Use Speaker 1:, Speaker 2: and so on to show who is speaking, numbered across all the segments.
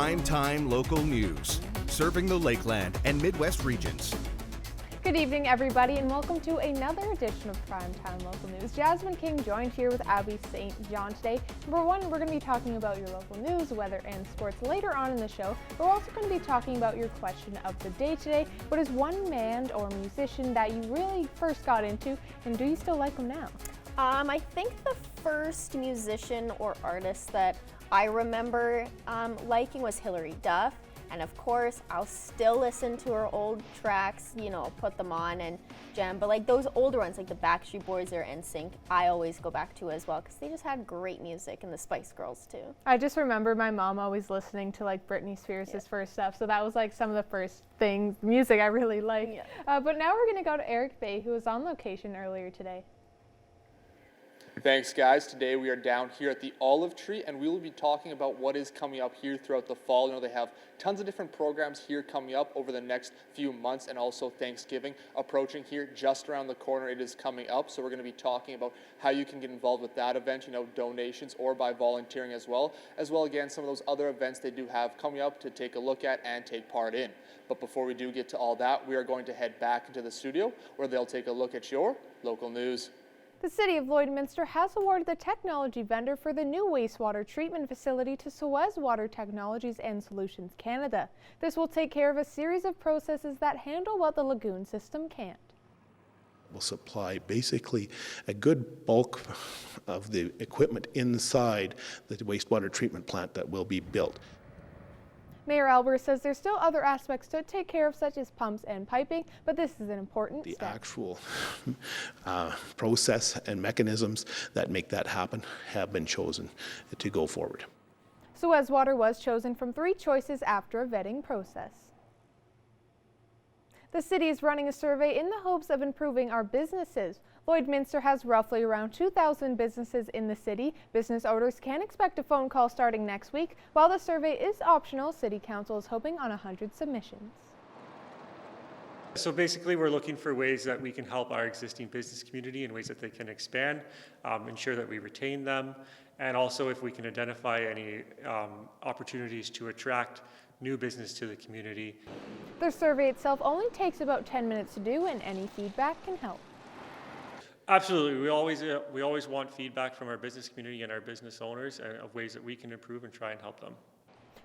Speaker 1: Prime-time local news, serving the Lakeland and Midwest regions.
Speaker 2: Good evening, everybody, and welcome to another edition of Primetime Local News. Jasmine King joined here with Abby St. John today. Number one, we're going to be talking about your local news, weather, and sports later on in the show. We're also going to be talking about your question of the day today. What is one band or musician that you really first got into, and do you still like them now?
Speaker 3: I think the first musician or artist that I remember liking was Hilary Duff. And of course, I'll still listen to her old tracks, you know, put them on and jam. But like those older ones, like the Backstreet Boys or NSYNC, I always go back to as well because they just had great music, and the Spice Girls too.
Speaker 2: I just remember my mom always listening to like Britney Spears' first stuff. So that was like some of the first music I really liked. Yeah. But now we're going to go to Eric Bay, who was on location earlier today.
Speaker 4: Thanks, guys. Today we are down here at the Olive Tree, and we will be talking about what is coming up here throughout the fall. You know, they have tons of different programs here coming up over the next few months, and also Thanksgiving approaching here just around the corner. It is coming up, so we're going to be talking about how you can get involved with that event, you know, donations or by volunteering as well, again, some of those other events they do have coming up to take a look at and take part in. But before we do get to all that, we are going to head back into the studio where they'll take a look at your local news.
Speaker 2: The City of Lloydminster has awarded the technology vendor for the new wastewater treatment facility to Suez Water Technologies and Solutions Canada. This will take care of a series of processes that handle what the lagoon system can't.
Speaker 5: Will supply basically a good bulk of the equipment inside the wastewater treatment plant that will be built.
Speaker 2: Mayor Albers says there's still other aspects to take care of, such as pumps and piping, but this is an important step.
Speaker 5: The actual process and mechanisms that make that happen have been chosen to go forward.
Speaker 2: Suez Water was chosen from 3 choices after a vetting process. The city is running a survey in the hopes of improving our businesses. Lloydminster has roughly around 2,000 businesses in the city. Business owners can expect a phone call starting next week. While the survey is optional, City Council is hoping on 100 submissions.
Speaker 6: So basically, we're looking for ways that we can help our existing business community in ways that they can expand, ensure that we retain them, and also if we can identify any opportunities to attract new business to the community.
Speaker 2: The survey itself only takes about 10 minutes to do, and any feedback can help.
Speaker 6: Absolutely. We always want feedback from our business community and our business owners of ways that we can improve and try and help them.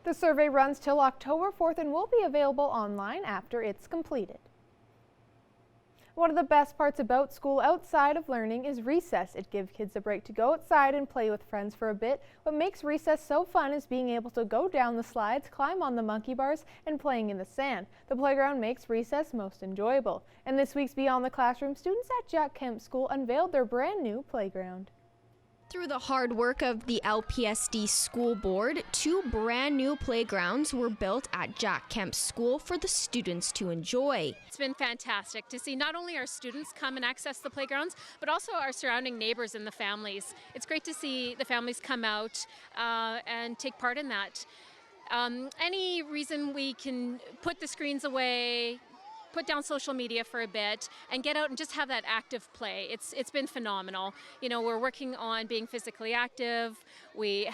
Speaker 2: The survey runs till October 4th and will be available online after it's completed. One of the best parts about school outside of learning is recess. It gives kids a break to go outside and play with friends for a bit. What makes recess so fun is being able to go down the slides, climb on the monkey bars, and playing in the sand. The playground makes recess most enjoyable. And this week's Beyond the Classroom, students at Jack Kemp School unveiled their brand new playground.
Speaker 7: Through the hard work of the LPSD School Board, 2 brand new playgrounds were built at Jack Kemp School for the students to enjoy.
Speaker 8: It's been fantastic to see not only our students come and access the playgrounds, but also our surrounding neighbors and the families. It's great to see the families come out and take part in that. Any reason we can put the screens away, put down social media for a bit, and get out and just have that active play. It's been phenomenal. You know, we're working on being physically active. We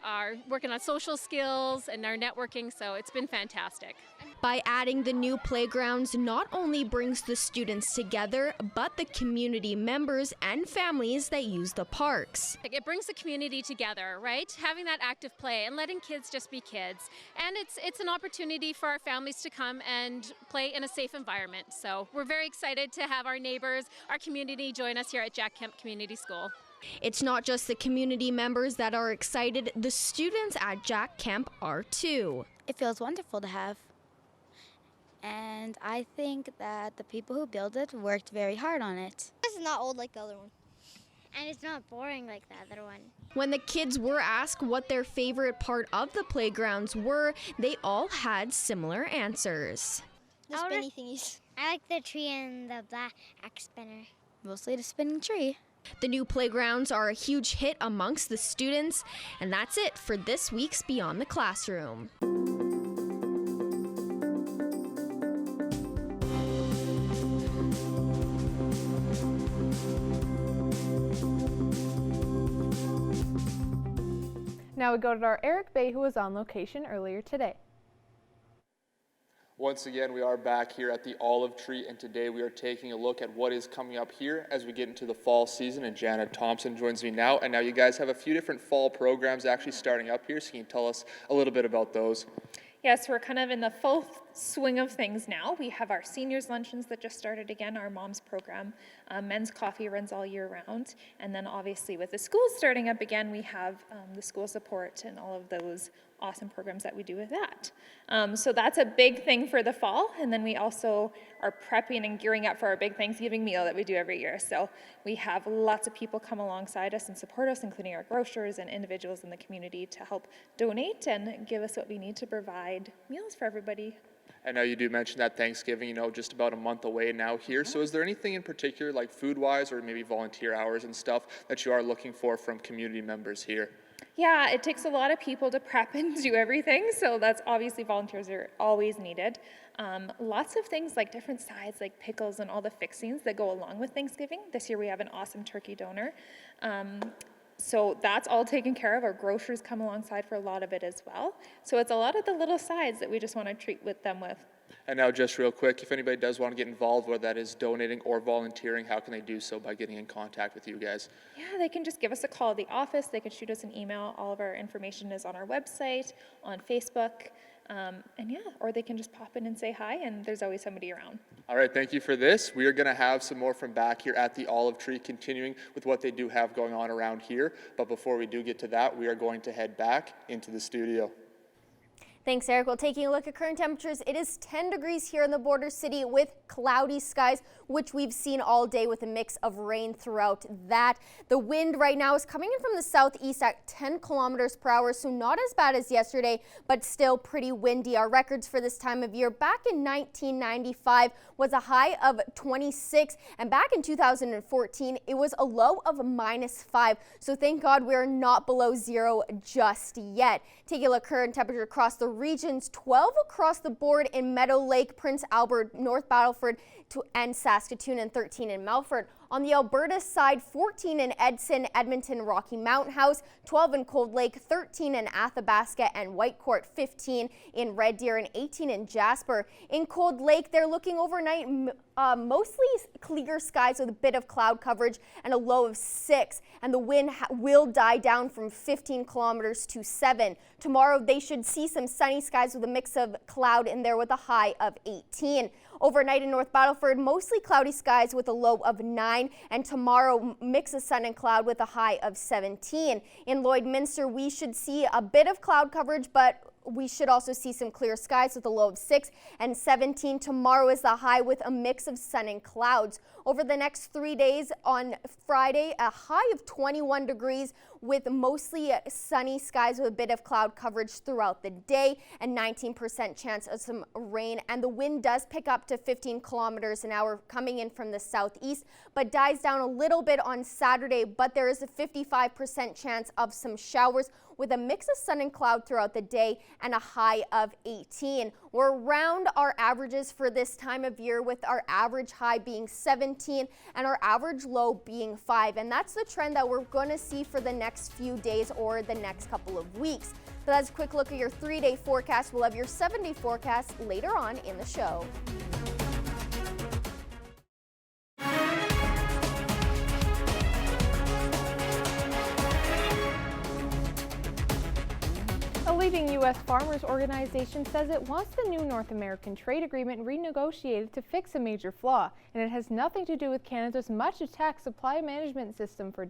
Speaker 8: are working on social skills and our networking, so it's been fantastic.
Speaker 7: By adding the new playgrounds not only brings the students together, but the community members and families that use the parks.
Speaker 8: It brings the community together, right? Having that active play and letting kids just be kids. And it's an opportunity for our families to come and play in a safe environment. So we're very excited to have our neighbors, our community join us here at Jack Kemp Community School.
Speaker 7: It's not just the community members that are excited, the students at Jack Kemp are too.
Speaker 9: It feels wonderful to have. And I think that the people who built it worked very hard on it.
Speaker 10: It's not old like the other one. And it's not boring like the other one.
Speaker 7: When the kids were asked what their favorite part of the playgrounds were, they all had similar answers.
Speaker 10: The spinny thingies. I like the tree and the black spinner.
Speaker 9: Mostly the spinning tree.
Speaker 7: The new playgrounds are a huge hit amongst the students, and that's it for this week's Beyond the Classroom.
Speaker 2: Now we go to our Eric Bay, who was on location earlier today.
Speaker 4: Once again, we are back here at the Olive Tree, and today we are taking a look at what is coming up here as we get into the fall season, and Janet Thompson joins me now. And now you guys have a few different fall programs actually starting up here, so can you tell us a little bit about those?
Speaker 11: Yes, we're kind of in the full swing of things now. We have our seniors luncheons that just started again, our moms program. Men's coffee runs all year round. And then obviously with the schools starting up again, we have the school support and all of those awesome programs that we do with that. So that's a big thing for the fall. And then we also are prepping and gearing up for our big Thanksgiving meal that we do every year. So we have lots of people come alongside us and support us, including our grocers and individuals in the community, to help donate and give us what we need to provide meals for everybody.
Speaker 4: I know you do mention that Thanksgiving, just about a month away now here. So is there anything in particular, like food-wise or maybe volunteer hours and stuff, that you are looking for from community members here?
Speaker 11: Yeah, it takes a lot of people to prep and do everything, so that's obviously volunteers are always needed. Lots of things like different sides, like pickles and all the fixings that go along with Thanksgiving. This year we have an awesome turkey donor. So that's all taken care of. Our grocers come alongside for a lot of it as well. So it's a lot of the little sides that we just want to treat with them with.
Speaker 4: And now just real quick, if anybody does want to get involved, whether that is donating or volunteering, how can they do so by getting in contact with you guys?
Speaker 11: Yeah, they can just give us a call at the office. They can shoot us an email. All of our information is on our website, on Facebook. Or they can just pop in and say hi, and there's always somebody around.
Speaker 4: All right, thank you for this. We are going to have some more from back here at the Olive Tree, continuing with what they do have going on around here. But before we do get to that, we are going to head back into the studio.
Speaker 3: Thanks, Eric. Well, taking a look at current temperatures, it is 10 degrees here in the border city with cloudy skies, which we've seen all day with a mix of rain throughout that. The wind right now is coming in from the southeast at 10 kilometers per hour, so not as bad as yesterday, but still pretty windy. Our records for this time of year back in 1995 was a high of 26, and back in 2014, it was a low of -5. So thank God we're not below zero just yet. Taking a look at current temperature across the regions, 12 across the board in Meadow Lake, Prince Albert, North Battleford, and Saskatoon, and 13 in Melfort. On the Alberta side, 14 in Edson, Edmonton, Rocky Mountain House, 12 in Cold Lake, 13 in Athabasca and Whitecourt, 15 in Red Deer, and 18 in Jasper. In Cold Lake, they're looking overnight mostly clear skies with a bit of cloud coverage and a low of 6, and the wind will die down from 15 kilometers to 7. Tomorrow, they should see some sunny skies with a mix of cloud in there with a high of 18. Overnight in North Battleford, mostly cloudy skies with a low of 9, and tomorrow mix of sun and cloud with a high of 17. In Lloydminster, we should see a bit of cloud coverage, but we should also see some clear skies with a low of 6, and 17 tomorrow is the high with a mix of sun and clouds. Over the next 3 days, on Friday, a high of 21 degrees with mostly sunny skies with a bit of cloud coverage throughout the day, and 19% chance of some rain. And the wind does pick up to 15 kilometers an hour coming in from the southeast, but dies down a little bit on Saturday, but there is a 55% chance of some showers with a mix of sun and cloud throughout the day and a high of 18. We're around our averages for this time of year, with our average high being 17 and our average low being 5. And that's the trend that we're going to see for the next few days or the next couple of weeks. So that's a quick look at your 3-day forecast. We'll have your 7-day forecast later on in the show.
Speaker 2: A leading U.S. farmers organization says it wants the new North American trade agreement renegotiated to fix a major flaw, and it has nothing to do with Canada's much-attacked supply management system for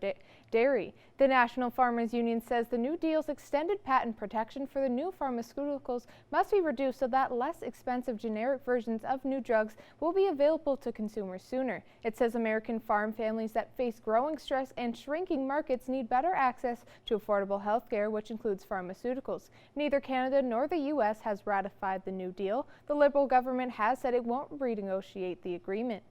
Speaker 2: dairy. The National Farmers Union says the new deal's extended patent protection for the new pharmaceuticals must be reduced so that less expensive generic versions of new drugs will be available to consumers sooner. It says American farm families that face growing stress and shrinking markets need better access to affordable health care, which includes pharmaceuticals. Neither Canada nor the U.S. has ratified the new deal. The Liberal government has said it won't renegotiate the agreement.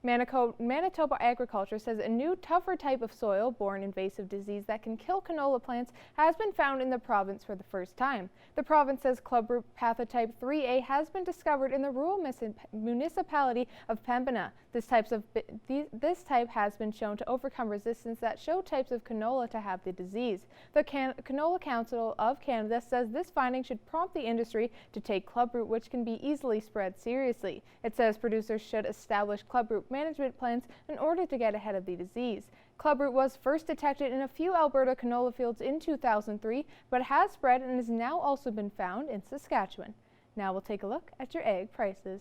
Speaker 2: Manitoba Agriculture says a new, tougher type of soil-borne invasive disease that can kill canola plants has been found in the province for the first time. The province says clubroot pathotype 3A has been discovered in the rural municipality of Pembina. This type has been shown to overcome resistance that show types of canola to have the disease. The Canola Council of Canada says this finding should prompt the industry to take clubroot, which can be easily spread, seriously. It says producers should establish clubroot management plans in order to get ahead of the disease. Clubroot was first detected in a few Alberta canola fields in 2003, but has spread and has now also been found in Saskatchewan. Now we'll take a look at your egg prices.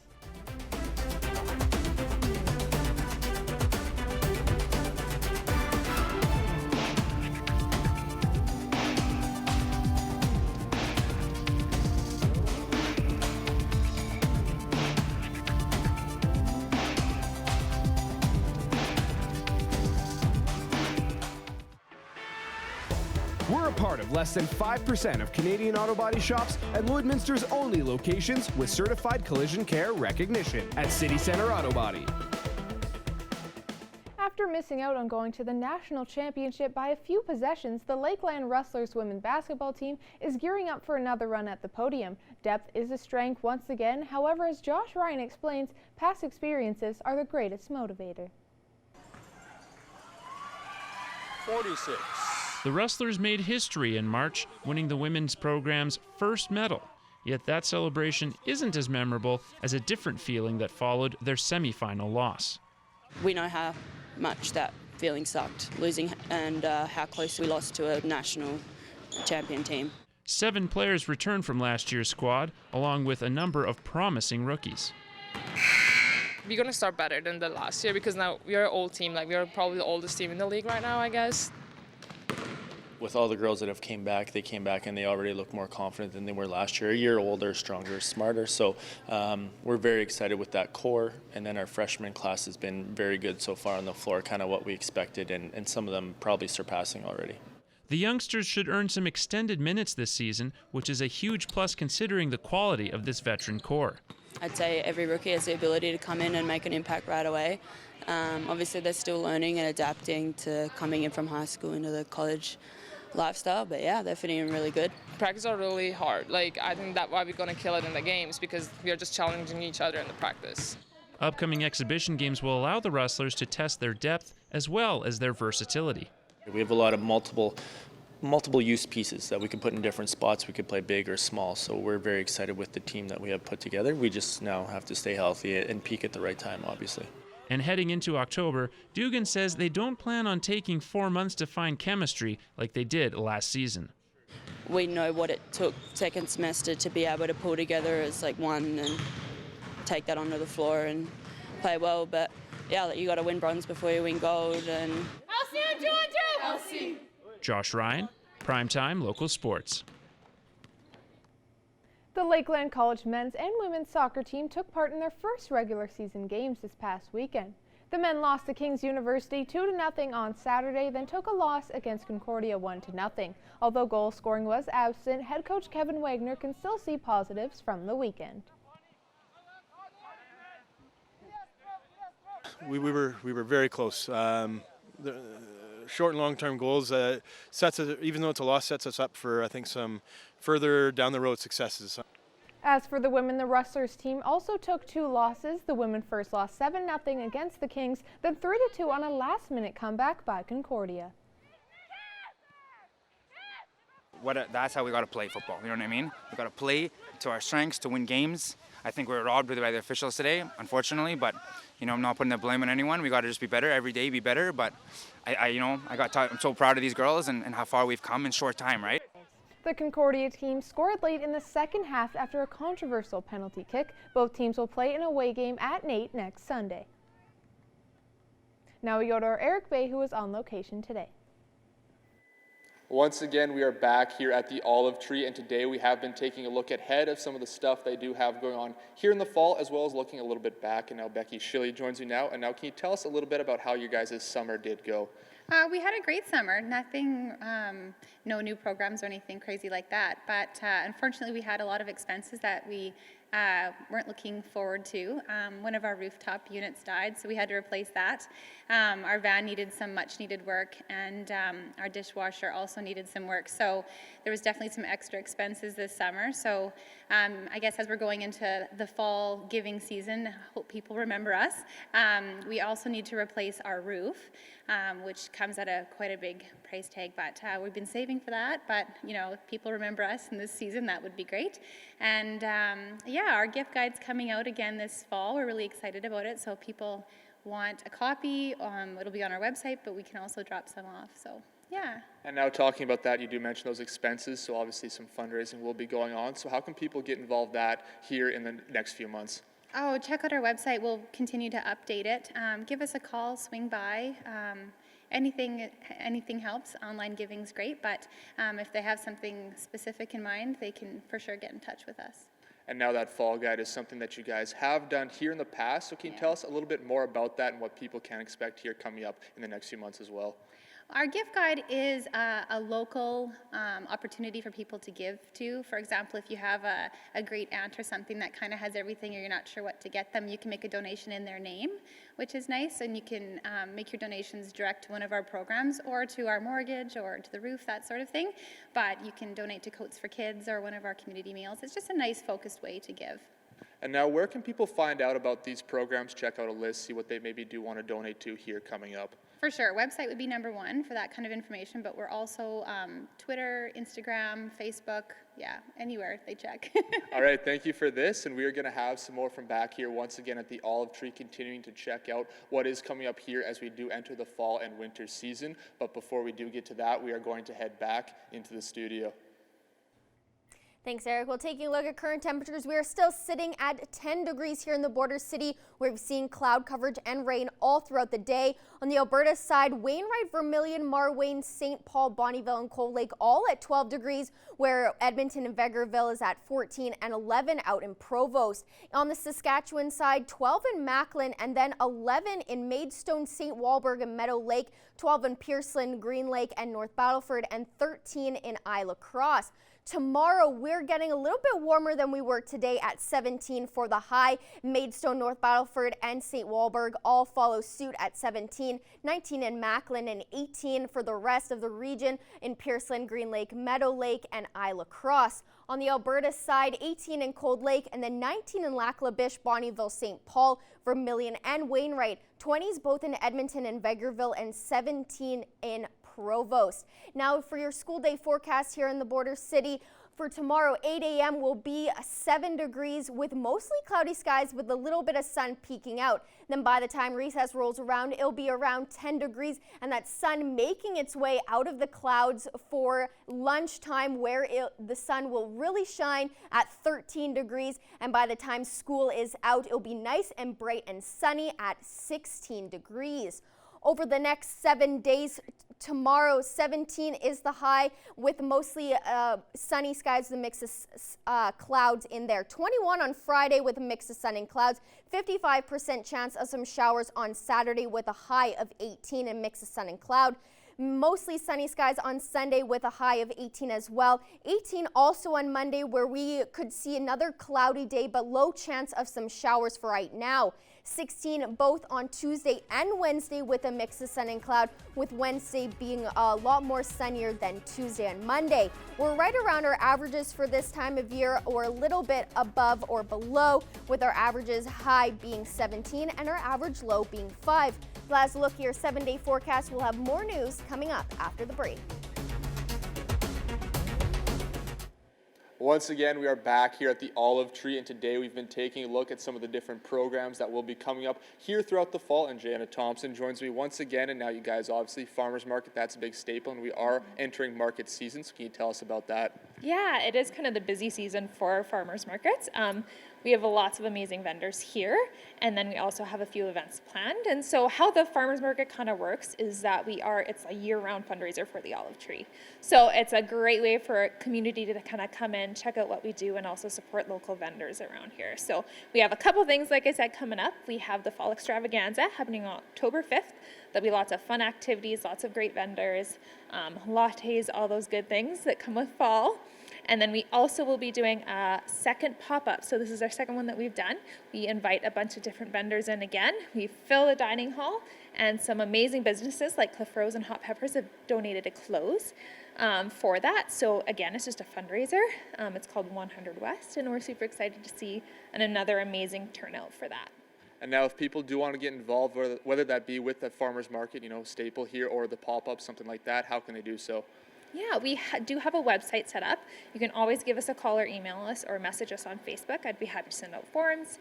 Speaker 12: We're a part of less than 5% of Canadian auto body shops and Lloydminster's only locations with certified collision care recognition at City Centre Auto Body.
Speaker 2: After missing out on going to the national championship by a few possessions, the Lakeland Rustlers women's basketball team is gearing up for another run at the podium. Depth is a strength once again. However, as Josh Ryan explains, past experiences are the greatest motivator.
Speaker 13: 46.
Speaker 14: The Rustlers made history in March, winning the women's program's first medal. Yet that celebration isn't as memorable as a different feeling that followed their semi-final loss.
Speaker 15: We know how much that feeling sucked, losing, and how close we lost to a national champion team.
Speaker 14: 7 players returned from last year's squad, along with a number of promising rookies.
Speaker 16: We're going to start better than the last year because now we're an old team. Like, we're probably the oldest team in the league right now, I guess.
Speaker 13: With all the girls that have came back, they came back and they already look more confident than they were last year. A year older, stronger, smarter. So we're very excited with that core. And then our freshman class has been very good so far on the floor, kind of what we expected, and some of them probably surpassing already.
Speaker 14: The youngsters should earn some extended minutes this season, which is a huge plus considering the quality of this veteran core.
Speaker 15: I'd say every rookie has the ability to come in and make an impact right away. Obviously, they're still learning and adapting to coming in from high school into the college lifestyle, but yeah, they're fitting in really good.
Speaker 16: Practice are really hard. Like, I think that's why we're going to kill it in the games because we are just challenging each other in the practice.
Speaker 14: Upcoming exhibition games will allow the Rustlers to test their depth as well as their versatility.
Speaker 13: We have a lot of multiple use pieces that we can put in different spots. We could play big or small, so we're very excited with the team that we have put together. We just now have to stay healthy and peak at the right time, obviously.
Speaker 14: And heading into October, Dugan says they don't plan on taking 4 months to find chemistry like they did last season.
Speaker 15: We know what it took second semester to be able to pull together as like one and take that onto the floor and play well, but yeah, you got to win bronze before you win gold. And
Speaker 17: LC on 2 on 2! LC!
Speaker 14: Josh Ryan, Primetime Local Sports.
Speaker 2: The Lakeland College men's and women's soccer team took part in their first regular season games this past weekend. The men lost to King's University 2-0 on Saturday, then took a loss against Concordia 1-0. Although goal scoring was absent, head coach Kevin Wagner can still see positives from the weekend.
Speaker 18: We were very close. The short and long-term goals even though it's a loss, sets us up for, I think, some further down the road successes.
Speaker 2: As for the women, the Rustlers team also took 2 losses. The women first lost 7-0 against the Kings, then 3-2 on a last-minute comeback by Concordia.
Speaker 19: That's how we got to play football, you know what I mean? We got to play to our strengths to win games. I think we were robbed by the officials today, unfortunately, but you know, I'm not putting the blame on anyone. We got to just be better every day, be better. But I'm so proud of these girls and how far we've come in short time, right?
Speaker 2: The Concordia team scored late in the second half after a controversial penalty kick. Both teams will play an away game at Nate next Sunday. Now we go to our Eric Bay, who is on location today.
Speaker 4: Once again, we are back here at the Olive Tree, and today we have been taking a look ahead of some of the stuff they do have going on here in the fall, as well as looking a little bit back. And now Becky Schilly joins you now. And now, can you tell us a little bit about how your guys' summer did go?
Speaker 20: We had a great summer. Nothing, no new programs or anything crazy like that. But unfortunately, we had a lot of expenses that we weren't looking forward to. One of our rooftop units died, so we had to replace that. Our van needed some much needed work, and our dishwasher also needed some work. So there was definitely some extra expenses this summer. So I guess as we're going into the fall giving season, I hope people remember us. We also need to replace our roof, which comes at quite a big price tag, but we've been saving for that. But you know, if people remember us in this season, that would be great. And yeah, our gift guide's coming out again this fall. We're really excited about it. So if people want a copy, it'll be on our website, but we can also drop some off. So yeah.
Speaker 4: And now talking about that, you do mention those expenses, so obviously some fundraising will be going on. So how can people get involved that here in the next few months?
Speaker 20: Oh, check out our website. We'll continue to update it. Give us a call, swing by. Anything helps. Online giving's great, but if they have something specific in mind, they can for sure get in touch with us.
Speaker 4: And now that fall guide is something that you guys have done here in the past, so can you tell us a little bit more about that and what people can expect here coming up in the next few months as well?
Speaker 20: Our gift guide is a local opportunity for people to give to. For example, if you have a great aunt or something that kind of has everything or you're not sure what to get them, you can make a donation in their name, which is nice, and you can make your donations direct to one of our programs or to our mortgage or to the roof, that sort of thing. But you can donate to Coats for Kids or one of our community meals. It's just a nice focused way to give.
Speaker 4: And now where can people find out about these programs, check out a list, see what they maybe do want to donate to here coming up?
Speaker 20: For sure. Website would be number one for that kind of information, but we're also Twitter, Instagram, Facebook, yeah, anywhere they check.
Speaker 4: All right, thank you for this, and we are going to have some more from back here once again at the Olive Tree, continuing to check out what is coming up here as we do enter the fall and winter season. But before we do get to that, we are going to head back into the studio.
Speaker 7: Thanks, Eric. Well, taking a look at current temperatures, we are still sitting at 10 degrees here in the border city. We've seen cloud coverage and rain all throughout the day. On the Alberta side, Wainwright, Vermilion, Marwayne, St. Paul, Bonnyville, and Cold Lake all at 12 degrees, where Edmonton and Vegreville is at 14 and 11 out in Provost. On the Saskatchewan side, 12 in Macklin and then 11 in Maidstone, St. Walburg, and Meadow Lake, 12 in Pearson, Green Lake, and North Battleford, and 13 in Isla Crosse. Tomorrow, we're getting a little bit warmer than we were today at 17 for the high. Maidstone, North Battleford, and St. Walburg all follow suit at 17, 19 in Macklin, and 18 for the rest of the region in Pearson, Green Lake, Meadow Lake, and Isla Crosse. On the Alberta side, 18 in Cold Lake, and then 19 in Lac La Biche, Bonnyville, St. Paul, Vermilion, and Wainwright. 20s both in Edmonton and Vegreville, and 17 in Provost. Now for your school day forecast here in the border city. For tomorrow, 8 a.m. will be 7 degrees with mostly cloudy skies with a little bit of sun peeking out. Then by the time recess rolls around, it'll be around 10 degrees and that sun making its way out of the clouds for lunchtime where the sun will really shine at 13 degrees. And by the time school is out, it'll be nice and bright and sunny at 16 degrees. Over the next 7 days, tomorrow 17 is the high with mostly sunny skies, the mix of clouds in there. 21 on Friday with a mix of sun and clouds. 55% chance of some showers on Saturday with a high of 18 and mix of sun and cloud. Mostly sunny skies on Sunday with a high of 18 as well. 18 also on Monday where we could see another cloudy day but low chance of some showers for right now. 16 both on Tuesday and Wednesday with a mix of sun and cloud, with Wednesday being a lot more sunnier than Tuesday and Monday. We're right around our averages for this time of year or a little bit above or below, with our averages high being 17 and our average low being 5. Last look at your 7-day forecast. We'll have more news coming up after the break.
Speaker 4: Once again, we are back here at the Olive Tree, and today we've been taking a look at some of the different programs that will be coming up here throughout the fall. And Jana Thompson joins me once again, and now you guys, obviously, Farmers Market, that's a big staple, and we are entering market season, so can you tell us about that?
Speaker 11: Yeah, it is kind of the busy season for farmers markets. We have lots of amazing vendors here, and then we also have a few events planned. And so how the farmers market kind of works is that it's a year-round fundraiser for the Olive Tree. So it's a great way for a community to kind of come in, check out what we do, and also support local vendors around here. So we have a couple things, like I said, coming up. We have the Fall Extravaganza happening on October 5th. There'll be lots of fun activities, lots of great vendors, lattes, all those good things that come with fall. And then we also will be doing a second pop-up. So this is our second one that we've done. We invite a bunch of different vendors in again. We fill the dining hall, and some amazing businesses like Cliff Rose and Hot Peppers have donated a clothes for that. So again, it's just a fundraiser. It's called 100 West, and we're super excited to see another amazing turnout for that.
Speaker 4: And now if people do want to get involved, whether that be with the farmers market, staple here, or the pop-up, something like that, how can they do so?
Speaker 11: Yeah, we do have a website set up. You can always give us a call or email us or message us on Facebook. I'd be happy to send out forms.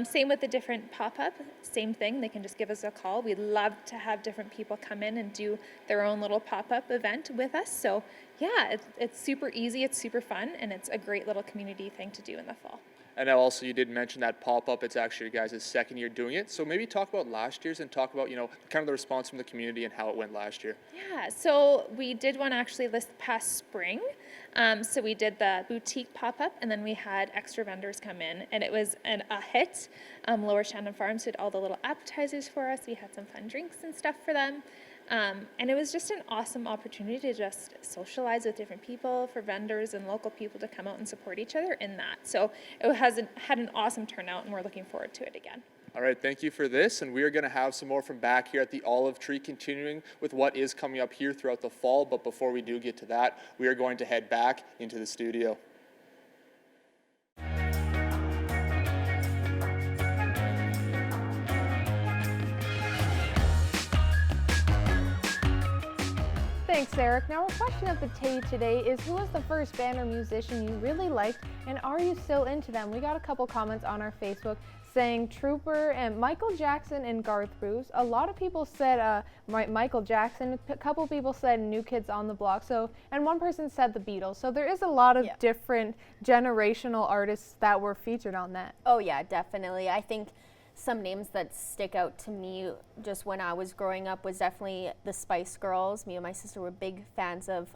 Speaker 11: Same with the different pop-up, same thing. They can just give us a call. We'd love to have different people come in and do their own little pop-up event with us. So yeah, it's super easy, it's super fun, and it's a great little community thing to do in the fall.
Speaker 4: And now also you did mention that pop-up. It's actually your guys' second year doing it. So maybe talk about last year's and talk about, kind of the response from the community and how it went last year.
Speaker 11: Yeah, so we did one actually this past spring. So we did the boutique pop-up, and then we had extra vendors come in, and it was a hit. Lower Shandon Farms did all the little appetizers for us. We had some fun drinks and stuff for them. And it was just an awesome opportunity to just socialize with different people, for vendors and local people to come out and support each other in that. So it had an awesome turnout, and we're looking forward to it again.
Speaker 4: All right, thank you for this, and we are going to have some more from back here at the Olive Tree, continuing with what is coming up here throughout the fall. But before we do get to that, we are going to head back into the studio.
Speaker 2: Thanks, Eric. Now, our question of the day today is, who was the first band or musician you really liked, and are you still into them? We got a couple comments on our Facebook saying Trooper and Michael Jackson and Garth Brooks. A lot of people said Michael Jackson. A couple people said New Kids on the Block. And one person said the Beatles. So there is a lot of different generational artists that were featured on that.
Speaker 3: Oh yeah, definitely. I think some names that stick out to me just when I was growing up was definitely the Spice Girls. Me and my sister were big fans of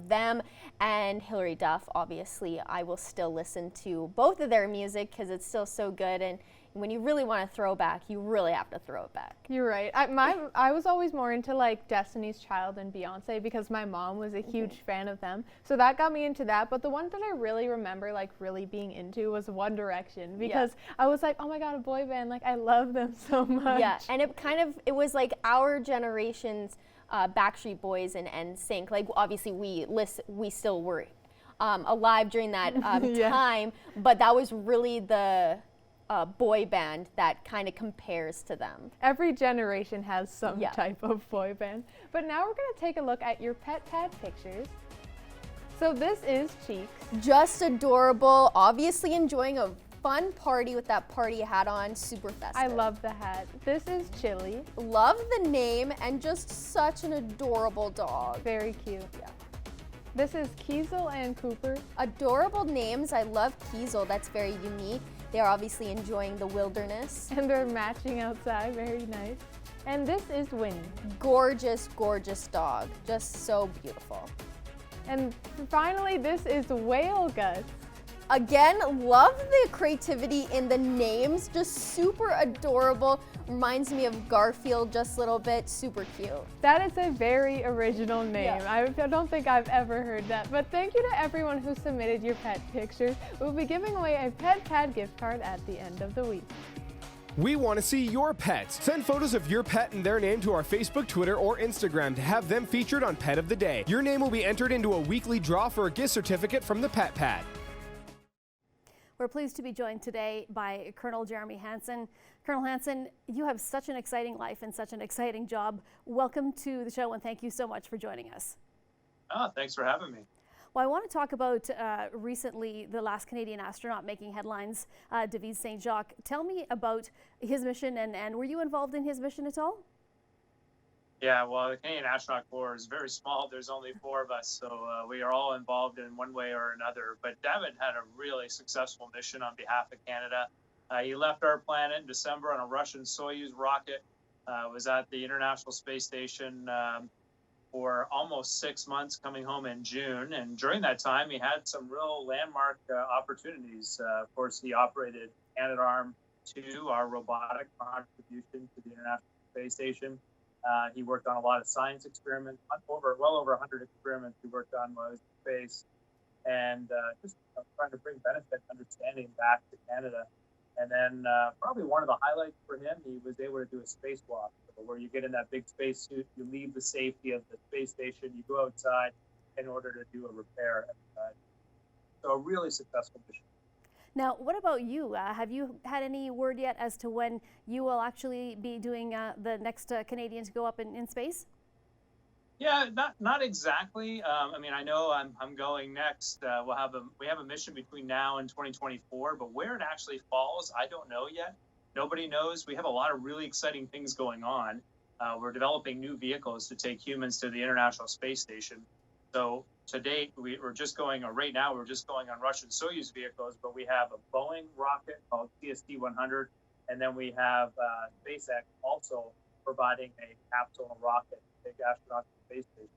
Speaker 3: them, and Hilary Duff. Obviously, I will still listen to both of their music because it's still so good, and when you really want to throw back, you really have to throw it back.
Speaker 2: You're right. I was always more into like Destiny's Child and Beyonce because my mom was a huge fan of them. So that got me into that. But the one that I really remember like really being into was One Direction, because I was like, oh my God, a boy band. Like I love them so much.
Speaker 3: Yeah, and it was like our generation's Backstreet Boys and NSYNC. Like obviously we still were alive during that time, but that was really the boy band that kind of compares to them.
Speaker 2: Every generation has some type of boy band. But now we're going to take a look at your pet pad pictures. So this is Cheeks.
Speaker 3: Just adorable, obviously enjoying a fun party with that party hat on, super festive.
Speaker 2: I love the hat. This is Chili.
Speaker 3: Love the name, and just such an adorable dog.
Speaker 2: Very cute. Yeah. This is Kiesel and Cooper.
Speaker 3: Adorable names. I love Kiesel. That's very unique. They are obviously enjoying the wilderness.
Speaker 2: And they're matching outside. Very nice. And this is Winnie.
Speaker 3: Gorgeous, gorgeous dog. Just so beautiful.
Speaker 2: And finally, this is Whale Gus.
Speaker 3: Again, love the creativity in the names. Just super adorable. Reminds me of Garfield just a little bit. Super cute.
Speaker 2: That is a very original name. I don't think I've ever heard that. But thank you to everyone who submitted your pet pictures. We'll be giving away a Pet Pad gift card at the end of the week.
Speaker 12: We want to see your pets. Send photos of your pet and their name to our Facebook, Twitter, or Instagram to have them featured on Pet of the Day. Your name will be entered into a weekly draw for a gift certificate from the Pet Pad.
Speaker 21: We're pleased to be joined today by Colonel Jeremy Hansen. Colonel Hansen, you have such an exciting life and such an exciting job. Welcome to the show, and thank you so much for joining us.
Speaker 22: Thanks for having me.
Speaker 21: Well, I want to talk about recently the last Canadian astronaut making headlines, David St. Jacques. Tell me about his mission, and were you involved in his mission at all?
Speaker 22: Yeah, well, the Canadian Astronaut Corps is very small. There's only 4 of us, so we are all involved in one way or another. But Devin had a really successful mission on behalf of Canada. He left our planet in December on a Russian Soyuz rocket, was at the International Space Station for almost 6 months, coming home in June. And during that time, he had some real landmark opportunities. Of course, he operated Canadarm2, our robotic contribution to the International Space Station. He worked on a lot of science experiments, well over 100 experiments he worked on while he was in space, and just trying to bring benefit and understanding back to Canada. And then probably one of the highlights for him, he was able to do a spacewalk, where you get in that big spacesuit, you leave the safety of the space station, you go outside in order to do a repair. So a really successful mission.
Speaker 21: Now, what about you? Have you had any word yet as to when you will actually be doing the next Canadian to go up in space?
Speaker 22: Yeah, not exactly. I mean, I know I'm going next. We have a mission between now and 2024, but where it actually falls, I don't know yet. Nobody knows. We have a lot of really exciting things going on. We're developing new vehicles to take humans to the International Space Station. So to date, we're just going, right now, we're just going on Russian Soyuz vehicles, but we have a Boeing rocket called CST-100, and then we have SpaceX also providing a capsule rocket to take astronauts to the space station.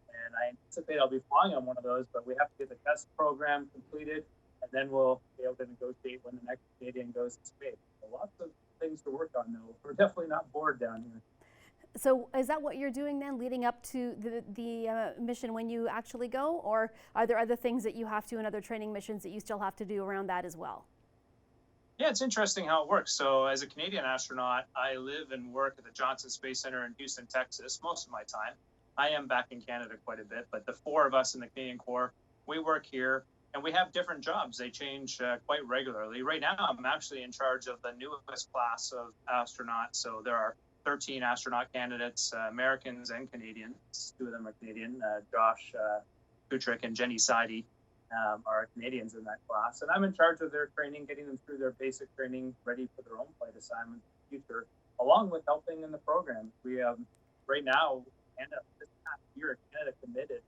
Speaker 22: And I anticipate I'll be flying on one of those, but we have to get the test program completed, and then we'll be able to negotiate when the next Canadian goes to space. So lots of things to work on, though. We're definitely not bored down here.
Speaker 21: So is that what you're doing then, leading up to the mission when you actually go? Or are there other things that you have to, and other training missions that you still have to do around that as well?
Speaker 22: Yeah, it's interesting how it works. So as a Canadian astronaut, I live and work at the Johnson Space Center in Houston, Texas, most of my time. I am back in Canada quite a bit, but the 4 of us in the Canadian Corps, we work here, and we have different jobs. They change quite regularly. Right now, I'm actually in charge of the newest class of astronauts. So there are 13 astronaut candidates, Americans and Canadians. 2 of them are Canadian. Josh Kutrick and Jenny Seide are Canadians in that class. And I'm in charge of their training, getting them through their basic training, ready for their own flight assignments in the future, along with helping in the program. We right now, Canada, this past year, Canada committed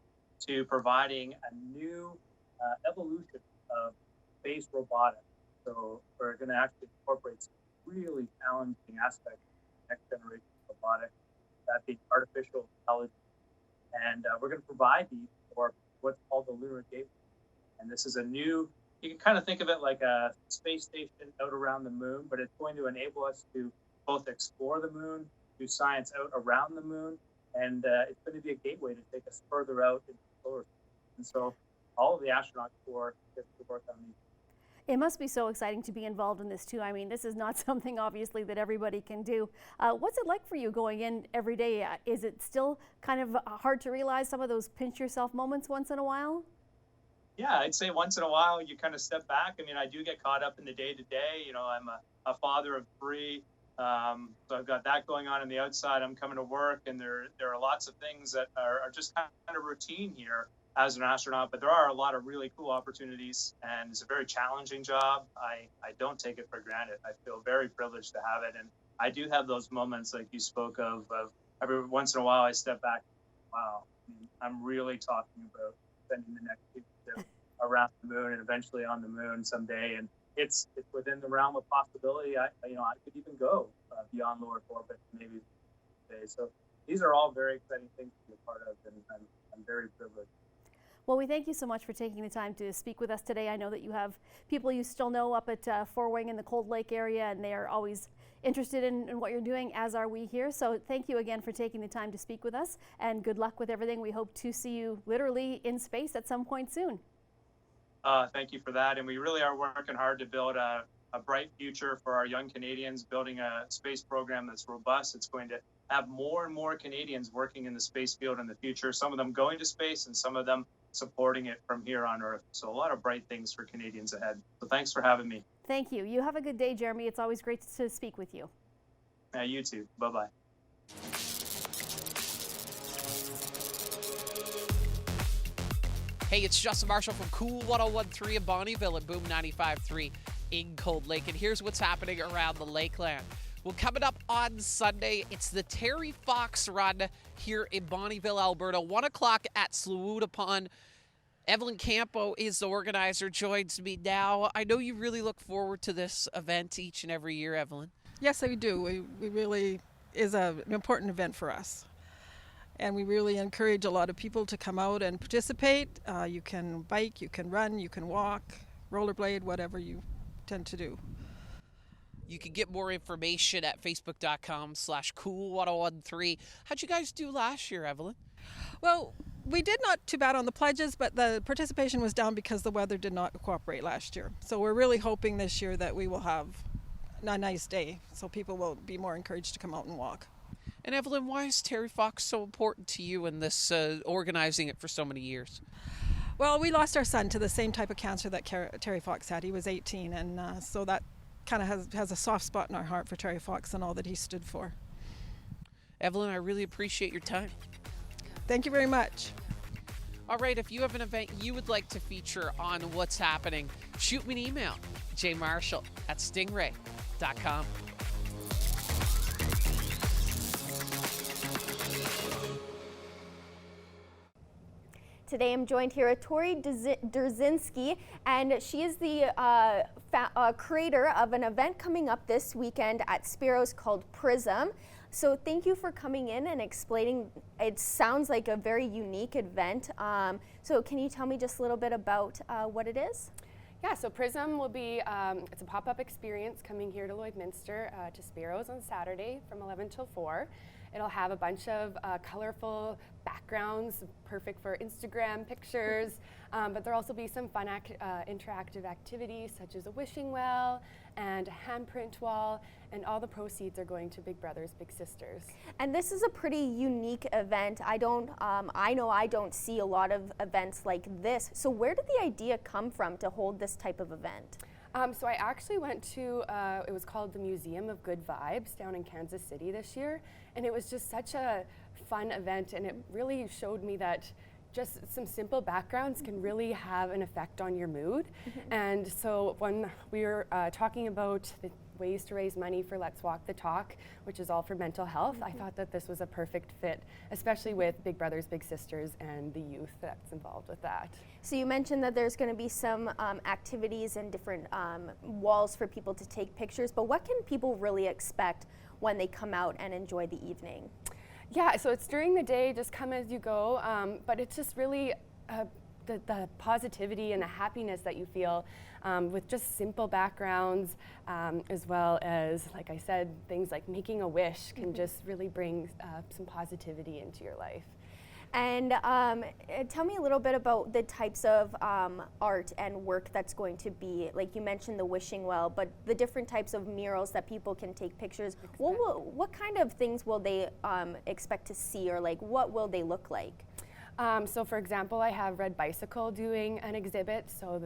Speaker 22: to providing a new evolution of space robotics. So we're going to actually incorporate some really challenging aspects next generation robotics, that being artificial intelligence. And we're going to provide these for what's called the Lunar Gateway. And this is a new, you can kind of think of it like a space station out around the moon, but it's going to enable us to both explore the moon, do science out around the moon, and it's going to be a gateway to take us further out into the solar system. And so all of the astronaut corps gets to work on these.
Speaker 21: It must be so exciting to be involved in this too. I mean, this is not something obviously that everybody can do. What's it like for you going in every day? Is it still kind of hard to realize some of those pinch yourself moments once in a while?
Speaker 22: Yeah, I'd say once in a while you kind of step back. I mean, I do get caught up in the day-to-day. You know, I'm a father of 3. So I've got that going on the outside. I'm coming to work, and there are lots of things that are just kind of routine here as an astronaut, but there are a lot of really cool opportunities, and it's a very challenging job. I don't take it for granted. I feel very privileged to have it, and I do have those moments like you spoke of every once in a while I step back. Wow, I'm really talking about spending the next week around the moon and eventually on the moon someday, and it's within the realm of possibility. I could even go beyond low Earth orbit maybe today. So these are all very exciting things to be a part of, and I'm very privileged.
Speaker 21: Well, we thank you so much for taking the time to speak with us today. I know that you have people you still know up at Four Wing in the Cold Lake area, and they are always interested in what you're doing, as are we here. So thank you again for taking the time to speak with us, and good luck with everything. We hope to see you literally in space at some point soon.
Speaker 22: Thank you for that. And we really are working hard to build a bright future for our young Canadians, building a space program that's robust. It's going to have more and more Canadians working in the space field in the future, some of them going to space and some of them supporting it from here on Earth. So a lot of bright things for Canadians ahead. So thanks for having me.
Speaker 21: Thank you. You have a good day, Jeremy. It's always great to speak with you.
Speaker 22: You too. Bye-bye.
Speaker 1: Hey, it's Justin Marshall from Cool 101.3 in Bonnyville and Boom 95.3 in Cold Lake. And here's what's happening around the Lakeland. Well, coming up on Sunday, it's the Terry Fox Run here in Bonnyville, Alberta, 1 o'clock at Slawuta Pond. Evelyn Campo is the organizer, joins me now. I know you really look forward to this event each and every year, Evelyn.
Speaker 5: Yes, I do. We really is an important event for us. And we really encourage a lot of people to come out and participate. You can bike, you can run, you can walk, rollerblade, whatever you tend to do.
Speaker 1: You can get more information at facebook.com/cool1013. How'd you guys do last year, Evelyn?
Speaker 5: Well, we did not too bad on the pledges, but the participation was down because the weather did not cooperate last year. So we're really hoping this year that we will have a nice day, so people will be more encouraged to come out and walk.
Speaker 1: And Evelyn, why is Terry Fox so important to you in this organizing it for so many years?
Speaker 5: Well, we lost our son to the same type of cancer that Terry Fox had. He was 18, and so that kind of has a soft spot in our heart for Terry Fox and all that he stood for.
Speaker 1: Evelyn, I really appreciate your time.
Speaker 5: Thank you very much.
Speaker 1: All right, if you have an event you would like to feature on What's Happening, shoot me an email, jmarshall@stingray.com.
Speaker 7: Today I'm joined here with Tori Derzinski, and she is the creator of an event coming up this weekend at Spiros called Prism. So thank you for coming in and explaining. It sounds like a very unique event. So can you tell me just a little bit about what it is?
Speaker 6: Yeah, so Prism will be, it's a pop-up experience coming here to Lloydminster to Spiros on Saturday from 11 till 4. It'll have a bunch of colorful backgrounds, perfect for Instagram pictures, but there'll also be some fun interactive activities such as a wishing well and a handprint wall, and all the proceeds are going to Big Brothers Big Sisters.
Speaker 7: And this is a pretty unique event. I know I don't see a lot of events like this. So where did the idea come from to hold this type of event?
Speaker 6: So I actually went to, it was called the Museum of Good Vibes down in Kansas City this year, and it was just such a fun event, and it really showed me that just some simple backgrounds can really have an effect on your mood. And so when we were talking about the ways to raise money for Let's Walk the Talk, which is all for mental health, I thought that this was a perfect fit, especially with Big Brothers Big Sisters and the youth that's involved with that.
Speaker 7: So you mentioned that there's going to be some activities and different walls for people to take pictures, but what can people really expect when they come out and enjoy the evening?
Speaker 6: Yeah, so it's during the day, just come as you go, but it's just really the positivity and the happiness that you feel with just simple backgrounds, as well as, like I said, things like making a wish can just really bring some positivity into your life.
Speaker 7: And tell me a little bit about the types of art and work that's going to be, like you mentioned the wishing well, but the different types of murals that people can take pictures. What kind of things will they expect to see, or like what will they look like?
Speaker 6: So for example, I have Red Bicycle doing an exhibit, so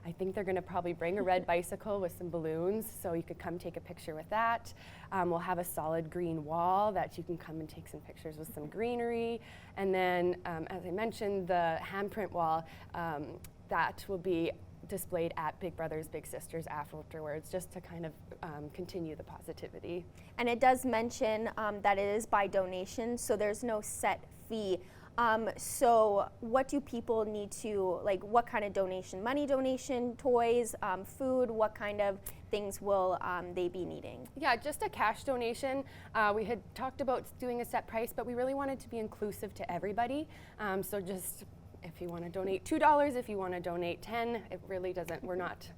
Speaker 6: I think they're going to probably bring a red bicycle with some balloons, so you could come take a picture with that. We'll have a solid green wall that you can come and take some pictures with some greenery. And then, as I mentioned, the handprint wall, that will be displayed at Big Brothers Big Sisters afterwards, just to kind of continue the positivity.
Speaker 7: And it does mention that it is by donation, so there's no set fee. So what do people need to, like what kind of donation? Money donation, toys, food, what kind of things will they be needing?
Speaker 6: Yeah, just a cash donation. We had talked about doing a set price, but we really wanted to be inclusive to everybody. So just if you want to donate $2, if you want to donate $10, it really doesn't, we're not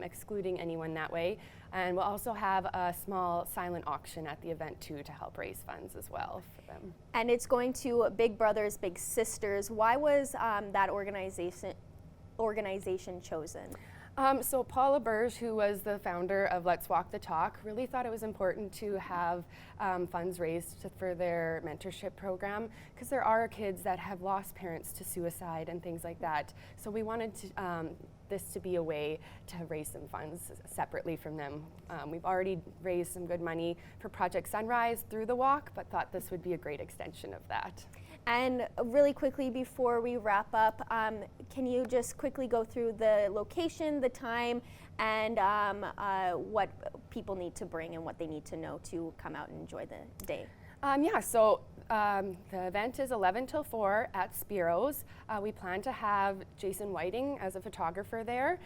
Speaker 6: excluding anyone that way. And we'll also have a small silent auction at the event too to help raise funds as well for them.
Speaker 7: And it's going to Big Brothers Big Sisters. Why was that organization chosen?
Speaker 6: So Paula Burge, who was the founder of Let's Walk the Talk, really thought it was important to have funds raised for their mentorship program, because there are kids that have lost parents to suicide and things like that. So we wanted to, this to be a way to raise some funds separately from them. We've already raised some good money for Project Sunrise through the walk, but thought this would be a great extension of that.
Speaker 7: And really quickly before we wrap up, can you just quickly go through the location, the time,
Speaker 3: and what people need to bring and what they need to know to come out and enjoy the day.
Speaker 6: The event is 11 till 4 at Spiro's. We plan to have Jason Whiting as a photographer there,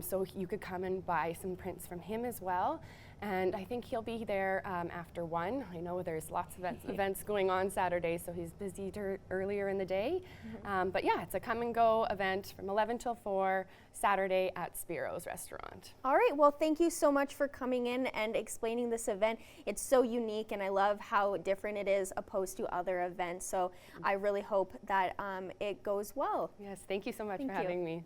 Speaker 6: so you could come and buy some prints from him as well. And I think he'll be there after 1. I know there's lots of events going on Saturday, so he's busy earlier in the day. But yeah, it's a come and go event from 11 till 4, Saturday at Spiro's restaurant.
Speaker 3: All right, well, thank you so much for coming in and explaining this event. It's so unique, and I love how different it is opposed to other events. So I really hope that it goes well.
Speaker 6: Yes, thank you so much for having me.